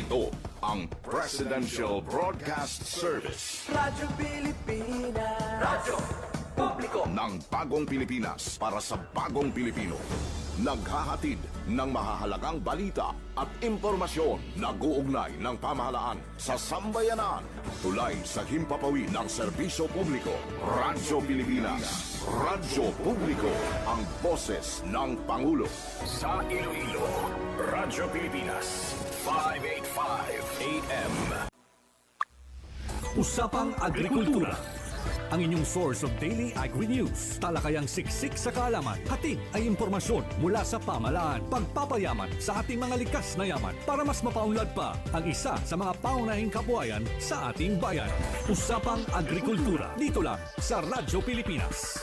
Ito ang Presidential Broadcast Service. Radyo Pilipinas. Radyo Publiko Ng bagong Pilipinas para sa bagong Pilipino. Naghahatid ng mahahalagang balita at impormasyon na guugnay ng pamahalaan sa sambayanan. Tulay sa himpapawid ng serbisyo publiko. Radyo Pilipinas. Radyo Publiko. Ang boses ng Pangulo. Sa Iloilo, Radyo Pilipinas. 585 AM. Usapang Agrikultura. Ang inyong source of daily agri-news. Talakayang siksik sa kaalaman. Hatid ay impormasyon mula sa pamahalaan. Pagpapayaman sa ating mga likas na yaman para mas mapaunlad pa ang isa sa mga paunahing kabuhayan sa ating bayan. Usapang Agrikultura. Dito lang sa Radyo Pilipinas.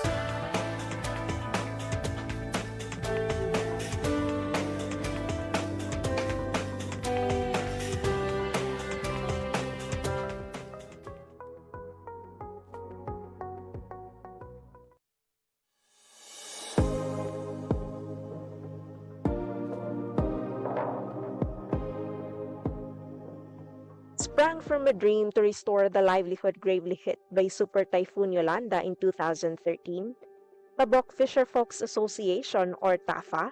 Sprang from a dream to restore the livelihood gravely hit by Super Typhoon Yolanda in 2013, Tabok Fisherfolks Association, or TAFA,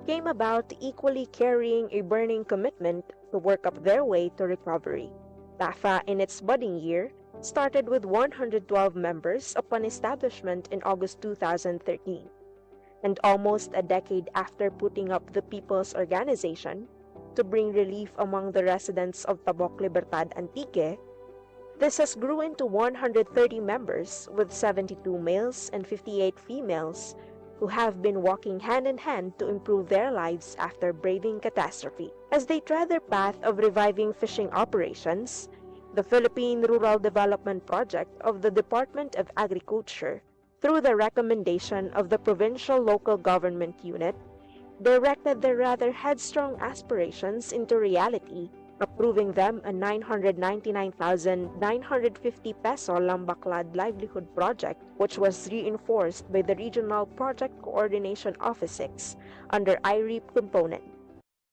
came about equally carrying a burning commitment to work up their way to recovery. TAFA, in its budding year, started with 112 members upon establishment in August 2013. And almost a decade after putting up the People's Organization, to bring relief among the residents of Tabok Libertad Antique, this has grew into 130 members with 72 males and 58 females who have been walking hand in hand to improve their lives after braving catastrophe. As they tread their path of reviving fishing operations, the Philippine Rural Development Project of the Department of Agriculture, through the recommendation of the Provincial Local Government Unit, directed their rather headstrong aspirations into reality, approving them a 999,950 peso Lambaklad livelihood project, which was reinforced by the Regional Project Coordination Office 6 under IREP component.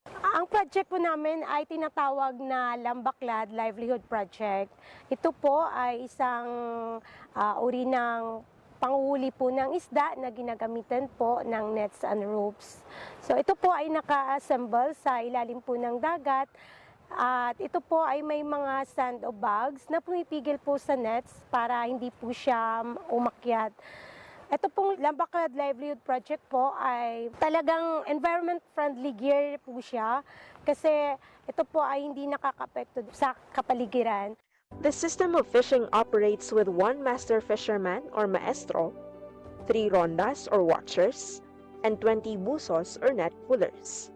Ang project po namin ay tinatawag na Lambaklad Livelihood Project. Ito po ay isang uri ng panguhuli po ng isda na ginagamitan po ng nets and ropes. So ito po ay naka-assemble sa ilalim po ng dagat at ito po ay may mga sand o bags na pumipigil po sa nets para hindi po siya umakyat. Ito pong Lambaklad Livelihood Project po ay talagang environment-friendly gear po siya kasi ito po ay hindi nakakapekto sa kapaligiran. The system of fishing operates with one master fisherman or maestro, 3 rondas or watchers, and 20 busos or net pullers.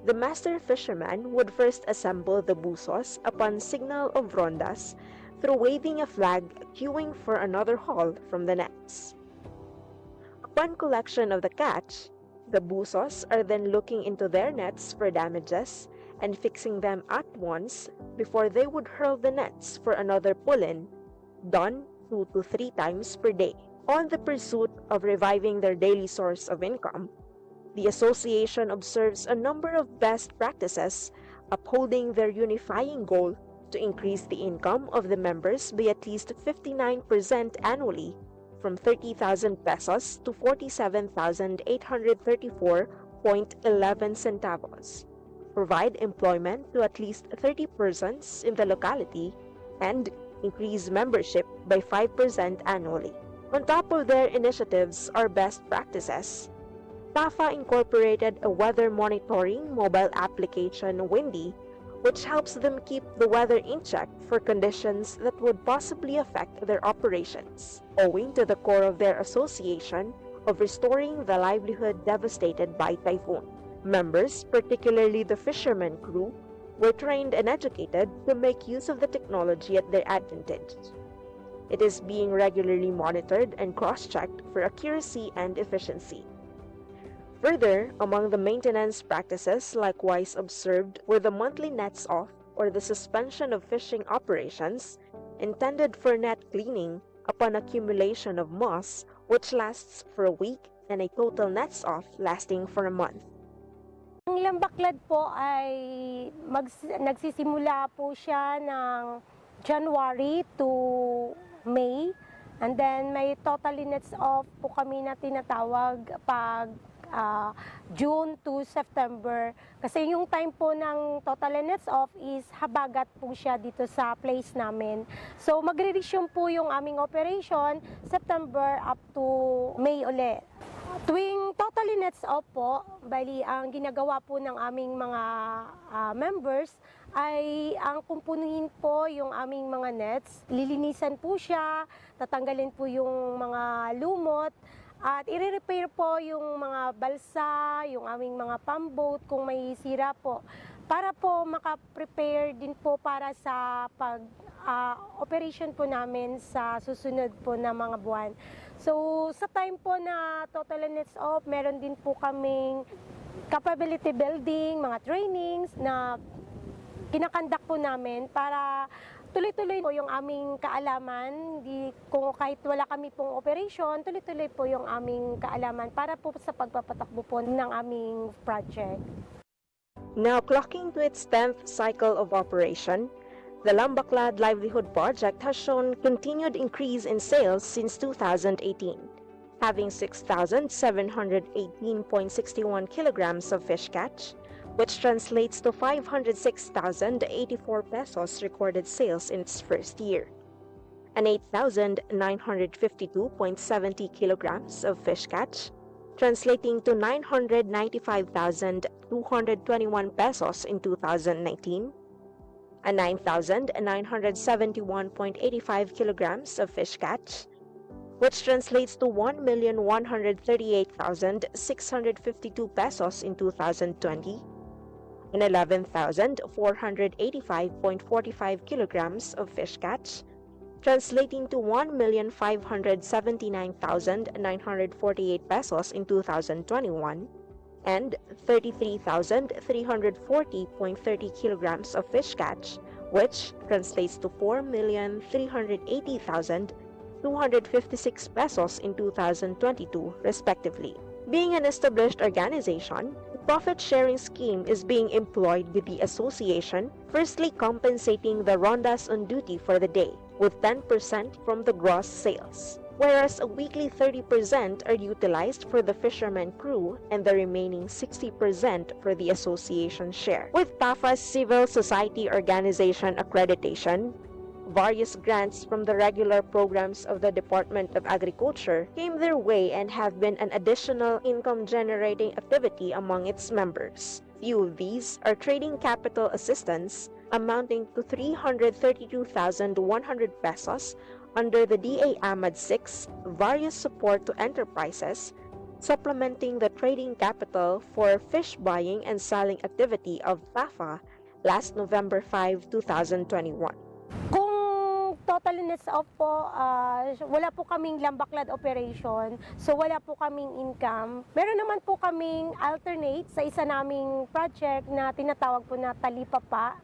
The master fisherman would first assemble the busos upon signal of rondas through waving a flag cueing for another haul from the nets. Upon collection of the catch, the busos are then looking into their nets for damages and fixing them at once before they would hurl the nets for another pull-in, done 2 to 3 times per day. On the pursuit of reviving their daily source of income, the association observes a number of best practices, upholding their unifying goal to increase the income of the members by at least 59% annually, from 30,000 pesos to 47,834.11 centavos. Provide employment to at least 30 persons in the locality, and increase membership by 5% annually. On top of their initiatives or best practices, TAFA incorporated a weather monitoring mobile application, Windy, which helps them keep the weather in check for conditions that would possibly affect their operations, owing to the core of their association of restoring the livelihood devastated by typhoon. Members, particularly the fishermen crew, were trained and educated to make use of the technology at their advantage. It is being regularly monitored and cross-checked for accuracy and efficiency. Further, among the maintenance practices likewise observed were the monthly nets off or the suspension of fishing operations intended for net cleaning upon accumulation of moss, which lasts for a week, and a total nets off lasting for a month. Ang Lambaklad po ay nagsisimula po siya ng January to May. And then may total units off po kami na tinatawag pag June to September. Kasi yung time po ng total units off is habagat po siya dito sa place namin. So magre-resume po yung aming operation September up to May ulit. Tuwing total units off po, bali ang ginagawa po ng aming mga members ay ang kumpunuhin po yung aming mga nets. Lilinisan po siya, tatanggalin po yung mga lumot, at i-repair po yung mga balsa, yung aming mga pump boat kung may sira po. Para po maka-prepare din po para sa operation po namin sa susunod po na mga buwan. So sa time po na total units off, meron din po kaming capability building, mga trainings na kinakandak po namin para tuloy-tuloy po yung aming kaalaman. Kung kahit wala kami pong operation, tuloy-tuloy po yung aming kaalaman para po sa pagpapatakbo po ng aming project. Now clocking to its 10th cycle of operation, the Lambaklad Livelihood Project has shown continued increase in sales since 2018, having 6,718.61 kilograms of fish catch, which translates to 506,084 pesos recorded sales in its first year, and 8,952.70 kilograms of fish catch, translating to 995,221 pesos in 2019, and 9,971.85 kilograms of fish catch, which translates to 1,138,652 pesos in 2020, and 11,485.45 kilograms of fish catch, translating to 1,579,948 pesos in 2021, and 33,340.30 kilograms of fish catch, which translates to 4,380,256 pesos in 2022, respectively. Being an established organization, the profit-sharing scheme is being employed with the association, firstly compensating the rondas on duty for the day, with 10% from the gross sales, whereas a weekly 30% are utilized for the fisherman crew and the remaining 60% for the association share. With TAFA's Civil Society Organization accreditation, various grants from the regular programs of the Department of Agriculture came their way and have been an additional income-generating activity among its members. Few of these are trading capital assistance amounting to 332,100 pesos under the DA Ahmad 6 various support to enterprises, supplementing the trading capital for fish buying and selling activity of TAFA last November 5, 2021. Kung total units off po, wala po kaming Lambaklad operation, so wala po kaming income. Meron naman po kaming alternate sa isa naming project na tinatawag po na Talipapa.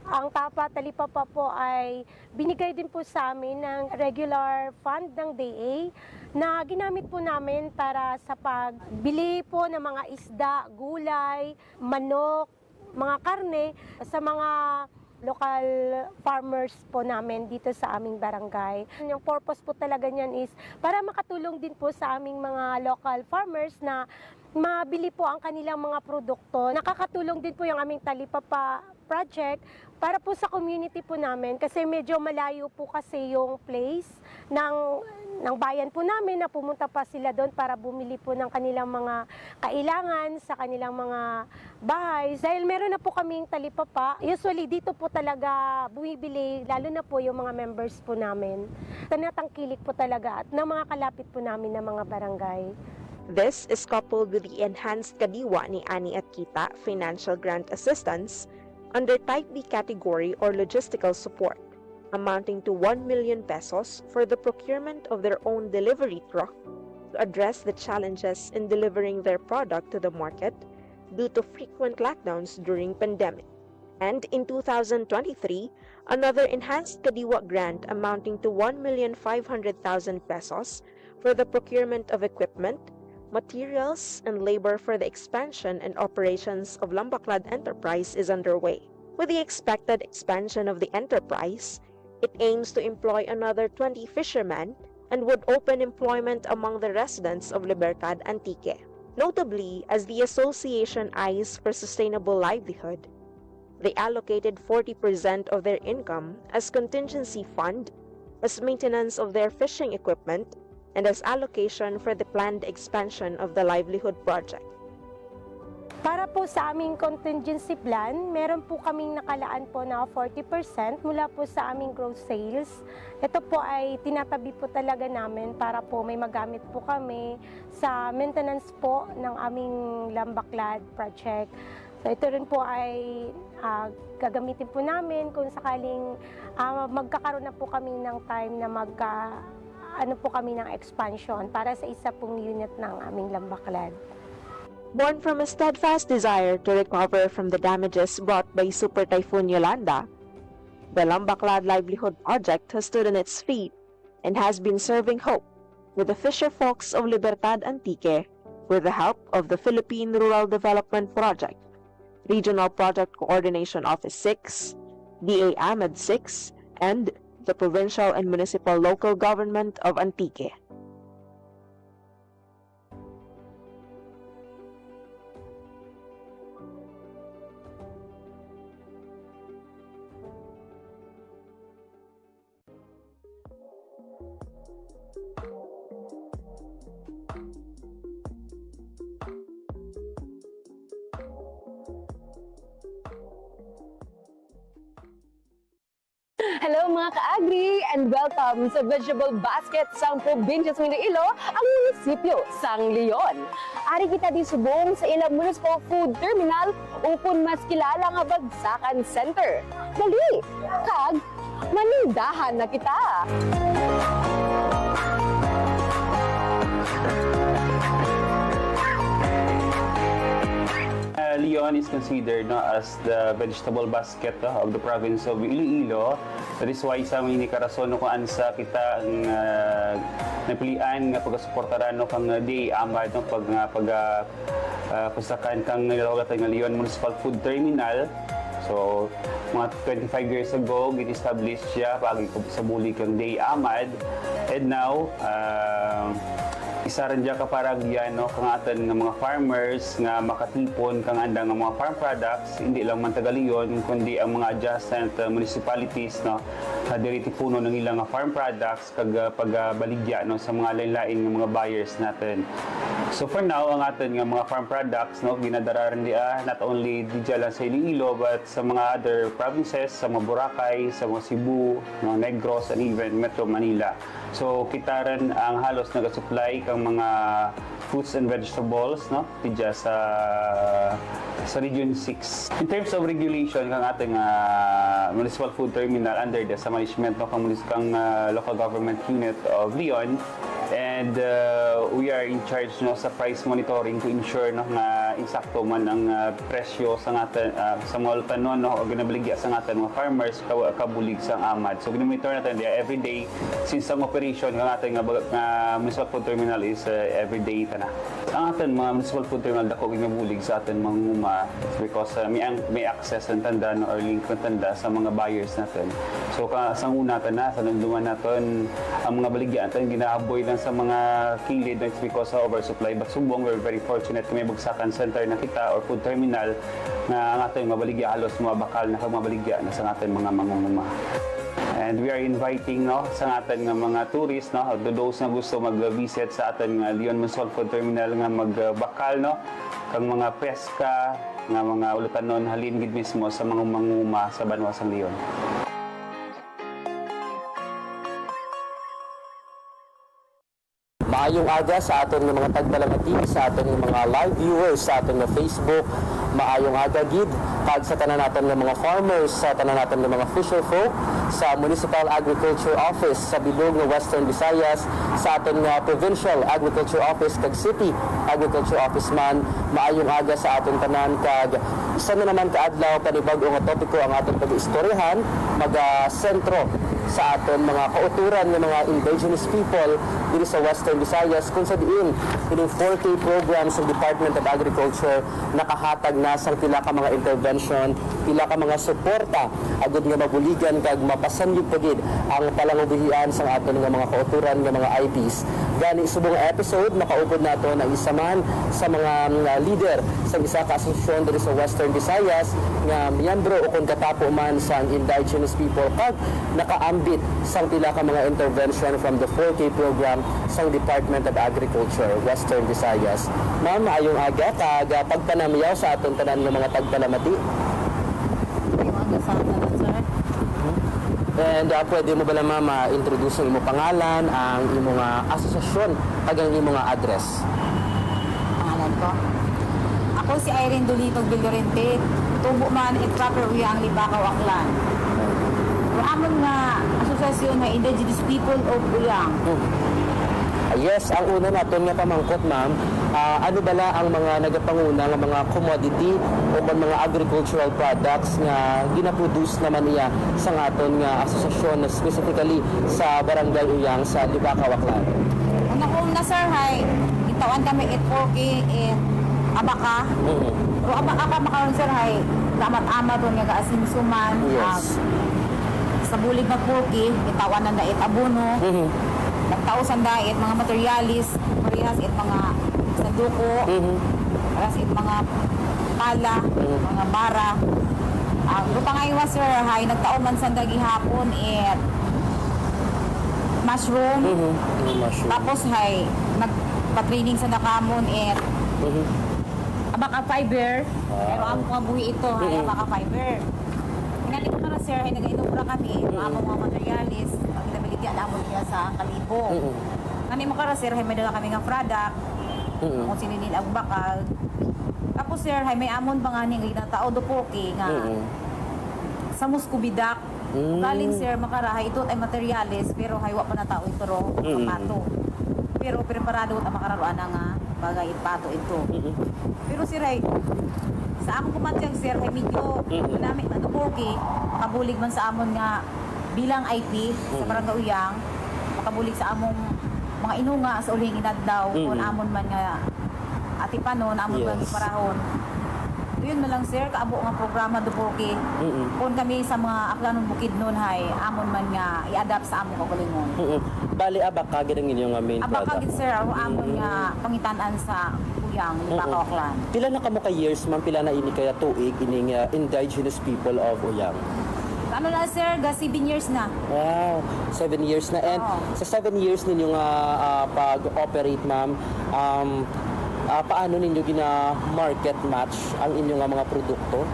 Ang Talipapa po ay binigay din po sa amin ng regular fund ng DA na ginamit po namin para sa pagbili po ng mga isda, gulay, manok, mga karne sa mga local farmers po namin dito sa aming barangay. Yung purpose po talaga niyan is para makatulong din po sa aming mga local farmers na mabili po ang kanilang mga produkto. Nakakatulong din po yung aming Talipapa project para po sa community po namin kasi medyo malayo po kasi yung place ng bayan po namin na pumunta pa sila doon para bumili po ng kanilang mga kailangan sa kanilang mga bahay. Dahil meron na po kaming Talipapa, usually dito po talaga bumibili, lalo na po yung mga members po namin. Tanatangkilik po talaga at ng mga kalapit po namin na mga barangay. This is coupled with the enhanced kadiwa ni Ani at Kita financial grant assistance under Type B category or logistical support, amounting to 1 million pesos for the procurement of their own delivery truck to address the challenges in delivering their product to the market due to frequent lockdowns during pandemic. And in 2023, another enhanced Kadiwa grant amounting to 1,500,000 pesos for the procurement of equipment, materials, and labor for the expansion and operations of Lambaclad Enterprise is underway. With the expected expansion of the enterprise, it aims to employ another 20 fishermen and would open employment among the residents of Libertad Antique. Notably, as the association eyes for sustainable livelihood, they allocated 40% of their income as contingency fund, as maintenance of their fishing equipment, and as allocation for the planned expansion of the livelihood project. Para po sa aming contingency plan, meron po kaming nakalaan po na 40% mula po sa aming gross sales. Ito po ay tinatabi po talaga namin para po may magamit po kami sa maintenance po ng aming Lambaclad project. So ito rin po ay gagamitin po namin kung sakaling magkakaroon na po kami ng time na ano po kami ng expansion para sa isa pong unit ng aming Lambaclad. Born from a steadfast desire to recover from the damages brought by Super Typhoon Yolanda, the Lambaclad Livelihood Project has stood on its feet and has been serving hope with the fisher folks of Libertad Antique with the help of the Philippine Rural Development Project, Regional Project Coordination Office 6, DA Ahmed 6, and the Provincial and Municipal Local Government of Antique. Hello mga ka-agri and welcome sa Vegetable Basket sang probinsya sa Iloilo, ang munisipyo sang Leon. Ari kita di subong sa ilang Municipal Food Terminal upon mas kilala nga Bagsakan Center. Dali, kag manindahan na kita. Leon is considered as the vegetable basket of the province of Iloilo. That is why sa mga karason kung ansa kita ang napilian nga pagsuportaran kang DA Ahmed pusakan kang nilawatan nga Leon Municipal Food Terminal. So, mga 25 years ago, gin-establish siya pag sa bulig kang DA Ahmed. And now, isa rin dyan kaparag yan, kang atan ng mga farmers nga makatipon kang andang ng mga farm products, hindi lang man Tagalion, kundi ang mga adjacent municipalities, diriti puno ng ilang farm products kag pagbaligya sa mga lain-lain ng mga buyers natin. So for now, ang atin nga mga farm products, ginadara rin not only di lang sa Iloilo, but sa mga other provinces, sa mga Boracay, sa mga Cebu, mga Negros, and even Metro Manila. So kita rin ang halos nag-supply kang mga fruits and vegetables, tidya sa Region 6. In terms of regulation kang ating Municipal Food Terminal under sa management kang local government unit of Leon, and we are in charge sa price monitoring to ensure nga insakto man ang presyo sa atin sa mga tanon o ginabaligya sa atin mga farmers kabulig sa amad. So ginamonitor natin every day since ang operation ng ating Municipal Food Terminal is every day na. Ang ating mga Municipal Food Terminal dako ginabulig sa atin mga nguma because may access ang tanda or link ng tanda sa mga buyers natin. So sa una na sa nandungan natin ang mga baligya natin ginahaboy lang sa mga kilid because of oversupply. But subong, we're very fortunate may Bagsakan Center na kita or food terminal na ang ating mabaligya halos mga bakal na mabaligya na sa ating mga mangunguma. And we are inviting sa atin nga mga tourists, those na gusto mag-visit sa atin nga Leon Municipal Food Terminal nga magbakal, kang mga peska, nga mga ulutanon halin gid mismo sa mga mangunguma sa Banwa sang Leon. Maayong aga sa aton ng mga tagbalangati, sa aton ng mga live viewers, sa aton ng Facebook. Maayong aga gid kag sa tanan naton ng mga farmers, sa tanan naton ng mga fisher folk, sa Municipal Agriculture Office sa bilog ng Western Visayas, sa aton nga Provincial Agriculture Office kag City Agriculture Office man. Maayong aga sa aton tanan kag isa na naman kaadlaw panibag-o nga topiko ang aton pag-istoryahan, mag-sentro sa aton mga kauturan ng mga indigenous people dito sa Western Visayas kung sa diin ining 4K program sa Department of Agriculture nakahatag na sang pila ka mga intervention, pila ka mga suporta agud nga mabuligan kag mapasanyog pagid ang palangubihian sa aton nga mga kauturan nga mga IPs. Gani subong episode makaupod nato ang isa man sa mga leader sa isa ka asosasyon dito sa Western Visayas nga miyembro o kung katapo man sa indigenous people kag nakaambit sang pila ka mga intervention from the 4K program sa Department of Agriculture Western Visayas. Ma'am, ayong aga kag pagpanamiyaw sa aton tanan nga mga tagpalamati. And pwede mo bala mama introduce ang imo pangalan, ang imo nga asosasyon kag ang imo nga address. Pangalan ko. Ako si Irene Dolitog Bildorente, tubo man at proper uyang Libakaw, Aklan. Amon nga asosasyon nga Indigenous People of Uyang. Yes, ang una naton nga pamangkot ma'am, ano bala ang mga nagapanguna nga mga commodity o mga agricultural products nga ginaproduce naman niya sa aton nga asosasyon na specifically sa Barangay Uyang sa Libakaw, Aklan. Una sir, hay, itawan kami at 4K at abaka. Pero abaka ka makaroon sir, hay, damat-amat nga kaasinsuman. Yes. Sa bulig na 4K, itawan na it abono. Nagtausan dahil mga materialis, parehas it mga sanduko, parehas it mga pala, mga bara. Rupang aywa sir, hay, nagtaon man sa hapon it mushroom. Tapos hay, nagpa-training sa nakamon it abaka fiber. Pero ang mga buhi ito, hay, abaka fiber. Nganito na sir, ay nag-inubra kami, mga materialis, ang inability alamon niya sa Kalibo. Kani mo kara sir, ay may dala kami nga product, kung sininin ang bakal. Tapos sir, ay may amon pa nga nga tao do poke nga sa muskubidak. Galing sir, makara, ito ay materialis, pero haywa pa na tao ito ro, kapato. Pero preparado at makararoan na nga bagay ipato ito. Pero sir, ay sa akong kumatyag sir, ay medyo namin matupoki, makabulig man sa amon nga bilang IP sa Barangay Uyang, makabulig sa among mga inunga sa uling inadlaw, kung amon man nga atipanon, amon man parahon. Yun na lang sir, kaabo nga programa dupoki. Kung kami sa mga Aklanon Bukid nun hay, amon man nga i-adapt sa among kagalingon. Bali abaka gid ang inyong nga main Abaka product. gid sir, amon nga pangitan-an sa Uyang, Libakaw, Aklan. Pila na kamo ka years ma'am, pila na ini kaya tuig ining indigenous people of Uyang? Ano na sir, 7 years na. Wow, 7 years na. And sa 7 years ninyo nga pag-operate ma'am, paano ninyo gina-market match ang inyong nga mga produkto?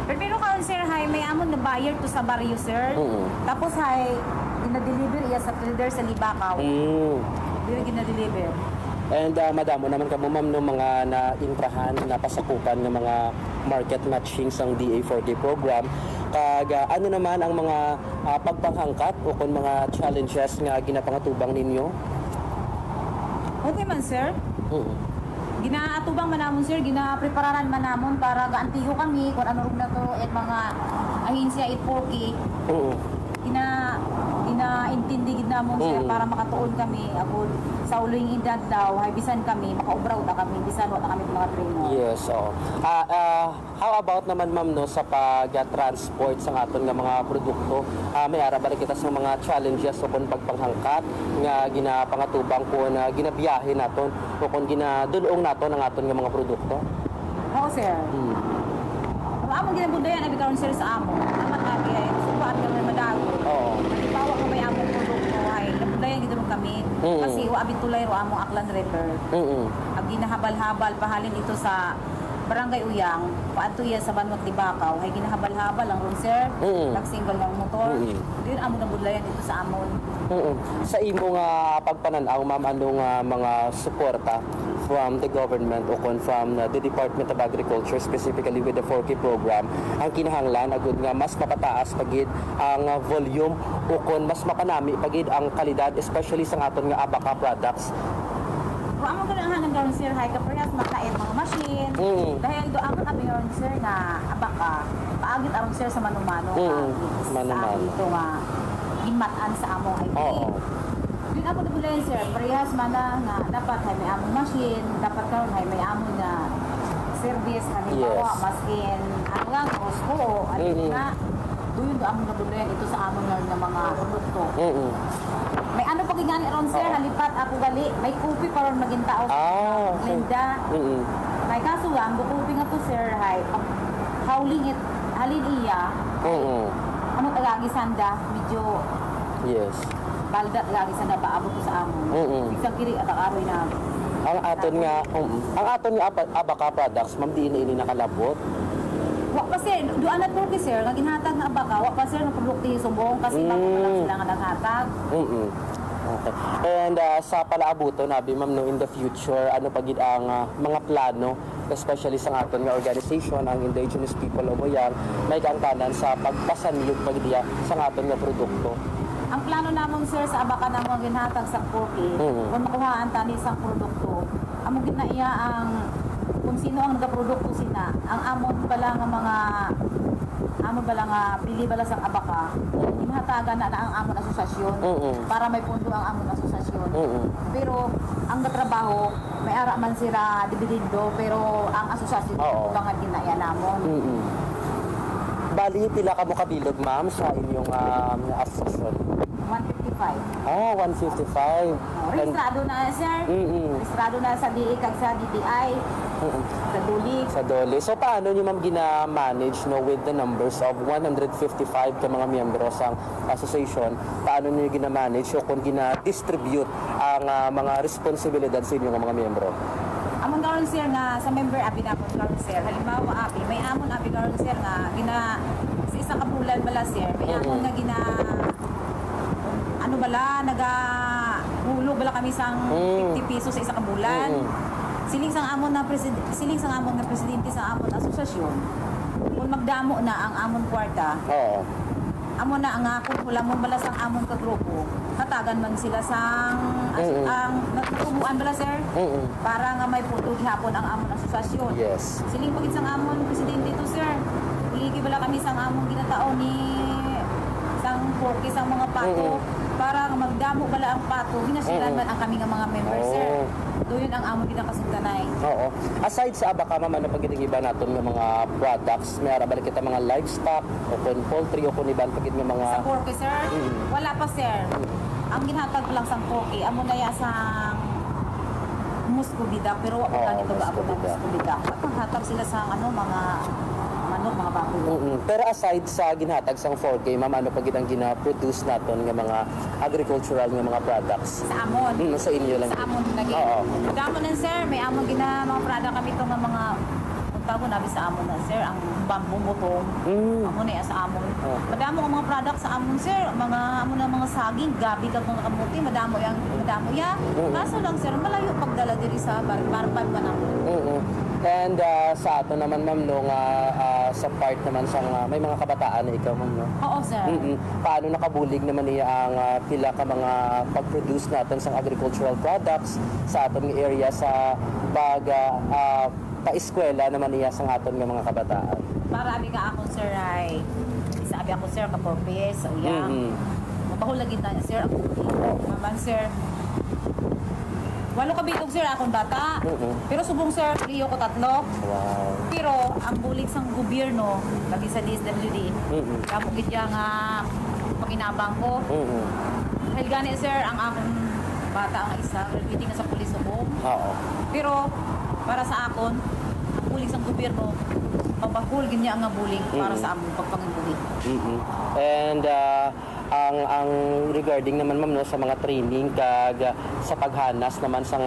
Pero karon sir, hay, may amon na buyer to sa barrio sir. Tapos hay, gina-deliver iya sa trader sa Libakaw. Dili gina-deliver. And madamo naman kamo ma'am no mga na-intrahan, napasakupan ng mga market matching sang DA40 program. Kag ano naman ang mga pagpanghangkat o kung mga challenges nga ginapangatubang ninyo? Okay man sir. Ginaatubang man namon sir, ginaprepararan man namon para gaantiyo kami kung ano rin na to at mga ahinsya at 4K. Inaintindi gid namon sir para makatuon kami agud sa uling edad daw hay bisan kami makaubraw ta kami bisan wa ta kami mga trainer. Yes, oo. How about naman ma'am no sa pag-transport sa aton nga mga produkto? May ara ba kita sa mga challenges o kung pagpanghangkat nga ginapangatubang ko na ginabiyahe naton o kung ginadulong naton ang aton nga mga produkto? Oo sir. Ang among ginabudayan abi karon sir sa amon. Amat abi ay subat kami madago. Oo. Bawa ko may among produkto ay nabudayan gid kami. Kasi wa abi tulay ro among Aklan River. Ang ginahabal-habal pahalin ito sa Barangay Uyang, paadto iya sa Banwat Libakaw, ay ginahabal-habal ang room sir, nagsingle ng motor. Yun amon na budlayan dito sa amon. Sa imo nga pagpananaw ma'am anong mga suporta from the government o kon from the Department of Agriculture specifically with the 4K program ang kinahanglan agud nga mas mapataas pagid ang volume o kon mas mapanami pagid ang kalidad especially sa aton nga abaka products. Kung among ganahan ng sir, hay kaprehas makain mga machine. Dahil do amon abi ron sir na abaka, paagit aron sir sa manumano. Manumano. Ito nga ginmataan sa among IP. Oo. Yun ako nabulan sir, parehas mana nga dapat hay may among machine, dapat karon hay may among na service halimbawa Yes. maskin ano lang Costco ano nga doon do among nabulan ito sa among nga mga produkto. May ano pag ingani ron sir, halipat ako gali, may kupi pa ron maging tao. Okay. Linda. May kaso lang, bukupi nga to sir, hay howling it, halin iya, ano tagagi sanda, medyo Yes. baldat lagi sa napaabot ko sa amon. Isang kiri at aroy na Ang aton nga, Abaca products, ma'am, di ini nakalabot. wa pa sir, doon na po sir, nga ginhatag na abaka, wa pa sir ng produkto sumbong kasi bago pa lang sila nga naghatag. Okay. And sa palaabuto, nabi ma'am, no, in the future, ano pa gid ang mga plano, especially sa aton nga organization, ang Indigenous People o Moyang, may kaangkanan sa pagpasaniyog pagdiya sa aton nga produkto. Ang plano namon sir sa abaka namon ginhatag sa Porky, kung makuhaan tani sa produkto, amo ginaiya ang kung sino ang nagaprodukto sina, ang amon pala nga mga amon pala nga pili bala sa abaka, ginhatagan na ang amon asosasyon para may pundo ang amon asosasyon. Pero ang natrabaho may ara man sila dibidindo pero ang asosasyon mga ginaiya namon. Bali, pila ka mo kabilog, ma'am, sa inyong asosasyon? 155. 155. Registrado na sir. Registrado na sa DI kag sa DTI. Sa Duli. Sa Dole. So, paano nyo, ma'am, gina-manage, no, with the numbers of 155 ka mga miyembro sa association? Paano nyo gina-manage o kung gina-distribute ang mga responsibilidad sa inyong mga miyembro? Amon karon sir nga sa member abi napon karon sir. Halimbawa abi may amon abi karon sir nga gina sa isang kabulan bala sir. May amon nga gina ano bala naga hulog bala kami sang 50 pesos sa isang kabulan. Siling sang amon na presidente sa amon asosasyon. Kung magdamo na ang amon kwarta, amo na ang kung wala mo bala sang amon ka grupo, hatagan man sila sang ang natutumuan bala sir para nga may pundo gihapon ang amon asosasyon. Yes. Siling pagit sang amon presidente to sir. Iligi bala kami sang amon ginatao ni sang Porky sang mga pato para nga magdamo bala ang pato ginasilan man ang kami nga mga member sir. Doon ang amon ginakasugtanay. Oo. Aside sa Abaca, ma'am, ano pag iba natin ng mga products, may arabal kita mga livestock, o kung poultry, o kung iban pagit ng mga... Sa Porky sir? Wala pa sir. Ang ginhatag ko lang sa Porky, amo na ya sa muscovida, pero wala pa ganito ba ako ng muscovida. Hatag sila sa ano, mga manok, mga baboy. Pero aside sa ginhatag sa 4K, ma'am, ano pag ang gina-produce natin ng mga agricultural ng mga products? Sa amon. Sa inyo lang. Sa amon lagi. Damo na sir, may amon gina mga product kami itong mga tago nabi sa amon na sir, ang bamboo butong. Amon na sa amon. Madamo ang mga product sa amon sir, mga amon na mga saging, gabi kag mga kamuti, madamo ya. Kaso lang sir, malayo pagdala diri sa barbar pa na. And sa ato naman, ma'am, no, sa part naman sa may mga kabataan na ikaw, ma'am, no? Oo sir. Paano nakabulig naman niya ang pila ka mga pag-produce natin sa agricultural products sa atong area sa pa-eskwela naman niya sa aton nga mga kabataan? Para abi ka akong sir ay isa abi ako sir ka purpose sa uyang. Mabahol lagi na sir ako. Maman sir. Walo ka bitog sir akong bata. Pero subong sir liyo ko 3. Wow. Pero ang bulig sang gobyerno lagi sa DSWD. Kamo gid nga pakinabang ko. Dahil gani sir ang akong bata ang isa graduating na sa pulis subong. Pero para sa akon ang bulig sang gobyerno mabahul gid niya nga bulig para sa among pagpangibuli. And ang regarding naman, ma'am, no, sa mga training kag sa paghanas naman sa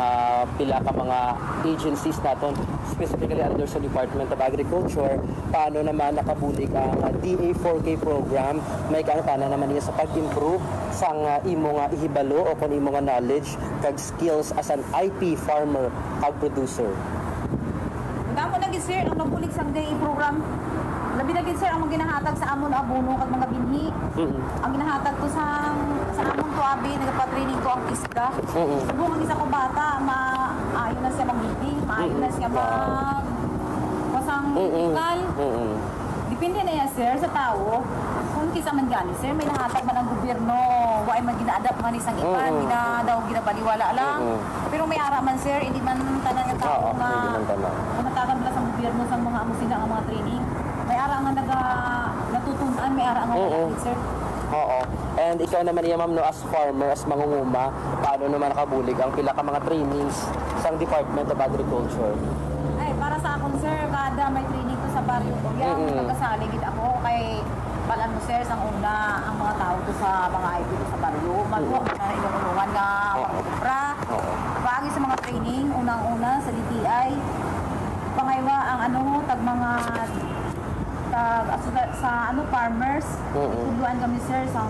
pila ka mga agencies naton, specifically under sa Department of Agriculture, paano naman nakabulig ang DA4K program, may kaangkana naman niya sa pag-improve sa imo nga ihibalo o kung imo nga knowledge kag skills as an IP farmer kag producer. Damo na gid sir ang nabulig sang DA program. Labi na gid sir ang ginahatag sa amon abono kag mga binhi. Ang ginahatag to sa amon to abi nagapatraining ko ang isda. Subong ang isa ko bata maayo na siya magbibing, maayo na siya mag pasang ikal. Di Depende na yan, sir, sa tao. Kung kisa man gani, sir, may nahatag man ang gobyerno. Why man gina-adapt man isang ipan, daw ginabaliwala lang. Pero may ara man, sir, hindi man tanan ng tao Oo, na hindi man tanan. kumatagan bala sa gobyerno sa mga amo sila ang mga training. May ara nga natutunan, may ara nga sir. Oo. And ikaw naman iya ma'am no, as farmer, as mangunguma, paano naman nakabulig ang pila ka mga trainings sa Department of Agriculture? Ay, para sa akon, sir, kada may training to sa baryo ko. Yan, nagkasali gid ako kay palan mo, sir, sang una ang mga tao to sa mga IP to sa baryo. Magwa ko na inulungan nga pagkupra. Pagi sa mga training, unang-una sa DTI. Pangaywa ang tag mga sa farmers. Tuluan kami, sir, sa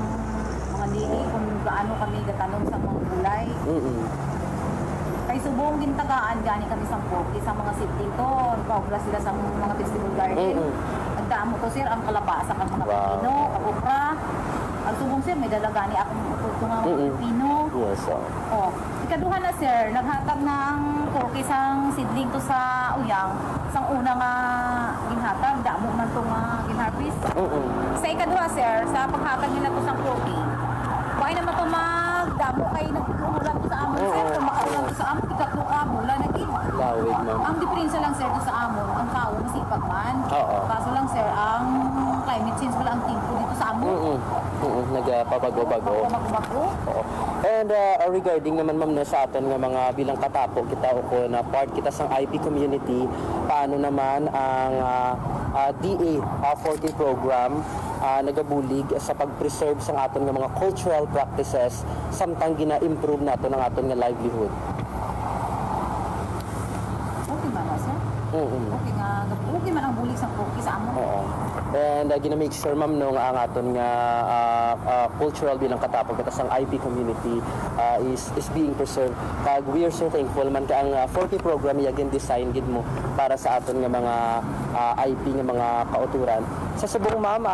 mga dili kung gaano kami gatanong sa mga gulay. Kay subong gintagaan gani kami sa poki sa mga sitting to, paubra sila sa mga vegetable garden. Nagdamo to, sir, ang kalabasa kang mga pipino, kapupra. Ang subong, sir, may dalagani akong uto nga mga pipino. Yes, Oh, ikaduha na, sir, naghatag ng poki sang seedling to sa uyang. Sang una nga ginhatag, damo man to nga ginharvest. Sa ikaduha, sir, sa paghatag nila to sang poki, why naman to magdamo kay nagkumulan to sa amon, sir, kung makaulan to sa amon, ikatlo ka, mula naging. Lawig ma'am. Ang diferensya lang, sir, to sa amon, ang tao masipag man. Oo. Kaso lang, sir, ang climate change wala ang tempo dito sa amon. Nagpabago-bago. Bago-bago. Oo. And regarding naman ma'am no, sa aton nga mga bilang katapo kita o na part kita sa IP community, paano naman ang DA 14 program nagabulig sa pag-preserve sa aton nga mga cultural practices samtang gina-improve nato ng aton nga livelihood. Okay ba na, sir? Okay man ang bulig sa poki sa amon. Oo. And gina-make sure ma'am no nga ang aton nga cultural bilang katapog kita sang IP community is being preserved. Kag we are so thankful man ka ang 40 program yagin design gid mo para sa aton nga mga IP nga mga kauturan. Sa subong ma'am,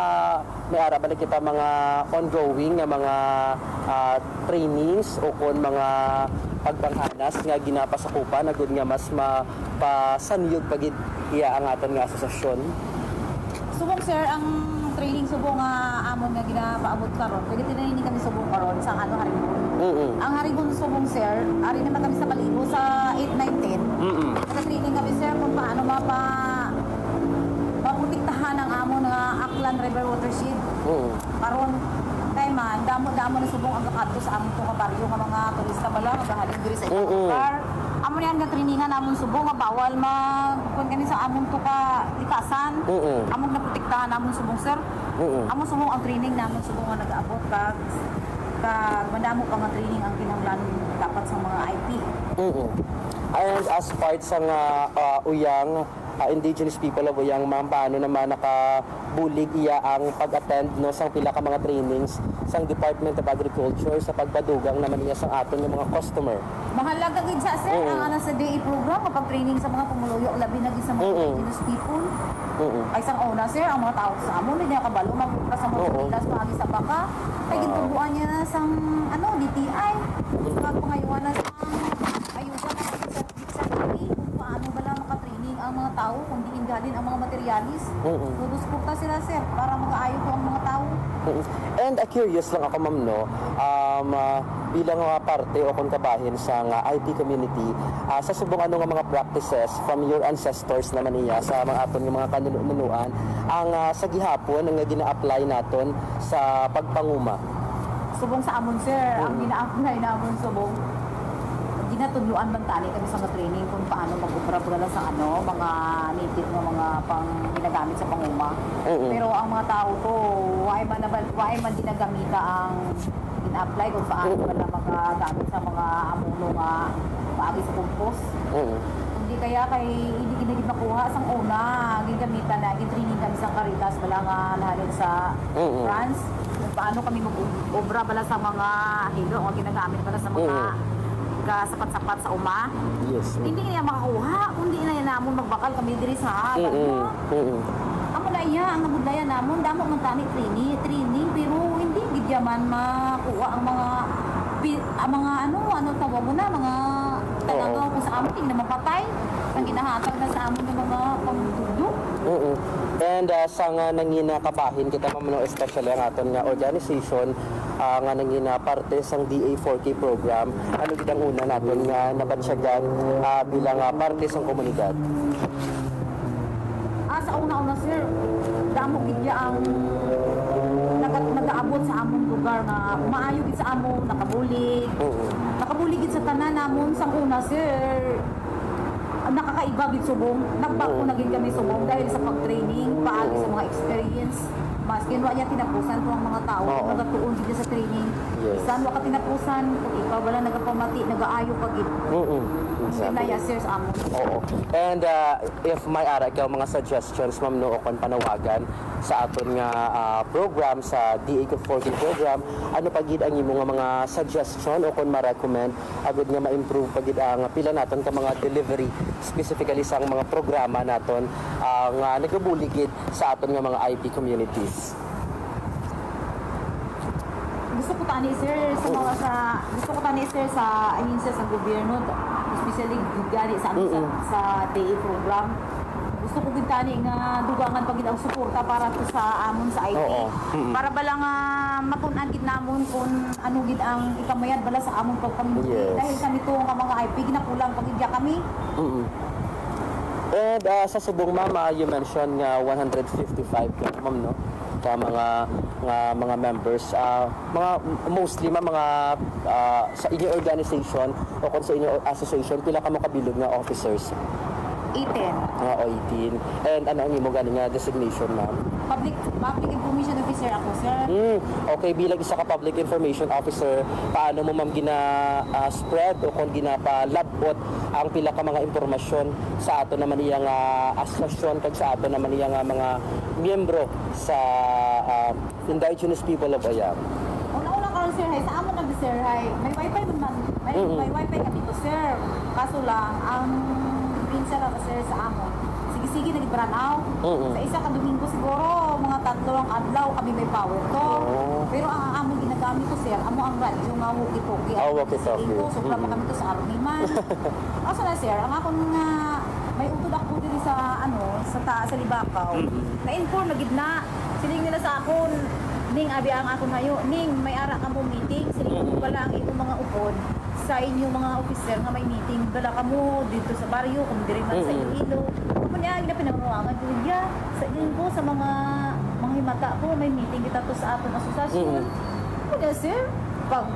may ara ba na kita mga ongoing nga mga trainings o kon mga pagbanghanas nga ginapasakupan na gud nga mas mapasanyog pagid iya ang aton nga asosasyon. Subong, sir, ang training subong nga amon nga ginapaabot karon. Kaya tinayini kami subong karon sa Harigon. Ang Harigon subong, sir, ari naman kami sa Balibo sa 8, 9, 10. Nag-training kami, sir, kung paano maprotektahan ang amon nga Aklan River watershed. Karon kay man damo-damo na subong ang kakadto sa amon tong baryo nga mga turista bala magahalin diri sa ibang lugar. Amon yan nga trainingan namon subong nga bawal kun kani sa amon to ka likasan. Amon na protektahan namon subong, sir. Amon subong ang training namon subong nga nag-aabot kag madamo pa nga training ang kinahanglan dapat sa mga IP. And as part sa nga uyang indigenous people of Uyang ma'am, paano naman nakabulig iya ang pag-attend no sang pila ka mga trainings sang Department of Agriculture sa pagpadugang naman niya sang aton nga mga customer. Mahalaga gid sa, sir, ang sa DA program kapag training sa mga pumuluyo labi na gid sa mga indigenous people. Ay sang una, sir, ang mga tao sa amon hindi nakabalo magbukas sa mga pilas paagi sa baka. Kay gintubuan niya sang DTI. Sa pangayuan na sang ayuda na sa DTI kung paano bala makatraining ang mga tao kung diin galin ang mga materialis. Tudusporta sila, sir, para mag-aayo ko ang mga tao. And curious lang ako ma'am no, bilang parte o kung kabahin sa IP community, sa subong ano nga mga practices from your ancestors naman niya sa mga aton nga mga kanunuan ang sa gihapon nga gina-apply naton sa pagpanguma. Subong sa amon, sir, ang gina-apply namon subong ginatudluan man tani kami sa mga training kung paano mag-ubra-bura sa mga native nga mga pang ginagamit sa panguma. Pero ang mga tao to, why man ginagamita ang gina-apply kung paano man magagamit sa mga amuno nga paagi sa compost. Hindi kaya hindi ginagid makuha sang una gigamitan na training kami sa Caritas bala nga nahalin sa France. Kung paano kami mag-ubra bala sa mga hilo o ginagamit bala sa mga sapat-sapat sa uma. Yes. Hindi niya makakuha, kundi na yan namon magbakal kami diri sa amo na iya ang nabudlayan namon damo man tani training pero hindi gid man makuha ang mga ano tawag mo na mga talaga kung sa amin na mapatay ang ginahatag na sa amin ng mga pamutulog. And sa nga nangina kabahin kita mamno especially ang aton nga organization nga nangina parte sang DA4K program, ano gid ang una naton nga nabatsyagan bilang parte sang komunidad. Sa una-una sir, damo gid ya ang nag-aabot sa among lugar nga maayo gid sa among nakabulig. Nakabulig gid sa tanan namon sang una sir. Nakakaiba gid subong. Nagbago na gid kami subong dahil sa pag-training, paagi sa mga experience. Mas kinwa niya tinapusan ko ang mga tao, Oo. nagatuon gid sa training. Yes. Saan wa ka tinapusan, kung ikaw wala nagapamati, nagaayo ka gid. Exactly. Naya sir sa amon. Oo. And if may ara ikaw mga suggestions ma'am no kon panawagan sa aton nga program sa DA4K program, ano pa gid ang imo nga mga suggestion o kon ma-recommend agud nga ma-improve pa gid ang pila naton ka mga delivery specifically sa mga programa naton nga nagabuli gid sa aton nga mga IP communities. Gusto ko tani sir sa mga gusto ko tani sir sa sir sa gobyerno, especially gani sa amin sa DA program. Gusto ko gid tani nga dugangan pag gid ang suporta para to sa amon sa IT. Oo. Para bala nga matun-an gid namon kung ano gid ang ikamayan bala sa amon pagpamilya. Yes. Dahil kami to nga mga IP ginakulang pag gid kami. And sa subong mama, you mentioned nga 155 ka ma'am no? Ka mga members, mga mostly mga sa inyo organization o kung sa inyo association, pila ka mo kabilog nga officers? 18. Mga 18. And ano ang imo gani nga designation ma'am? Public information officer ako sir. Okay, bilang isa ka public information officer, paano mo ma'am spread o kung ginapalabot ang pila ka mga impormasyon sa ato naman iyang asosasyon kag sa ato naman iyang mga miyembro sa indigenous people of Ayam? Una-una karon sir, hay sa amon na sir, hay may wifi man. May wifi kami to sir. Kaso lang ang pinsa ra sir sa amon. Sige nagbranaw. Sa isa ka Domingo siguro mga 3 ang adlaw kami may power to. Pero ang amon ginagamit ko sir, amo ang radyo nga walkie-talkie. Walkie-talkie. Sobra pa kami to sa Aruniman. Kaso na sir, ang akon nga may utod ako diri sa sa Libakaw. Na-inform na gid na. Siling nila sa akon, ning abi ang akon hayo, ning may ara ka mo meeting, siling mo pala ang imong mga upod sa inyong mga officer nga may meeting, dala ka mo dito sa baryo, kung diri man sa Iloilo. Kung niya gina pinangurangan ko niya sa inyo ko sa mga himata ko, may meeting kita to sa aton asosasyon. Kaya sir, pag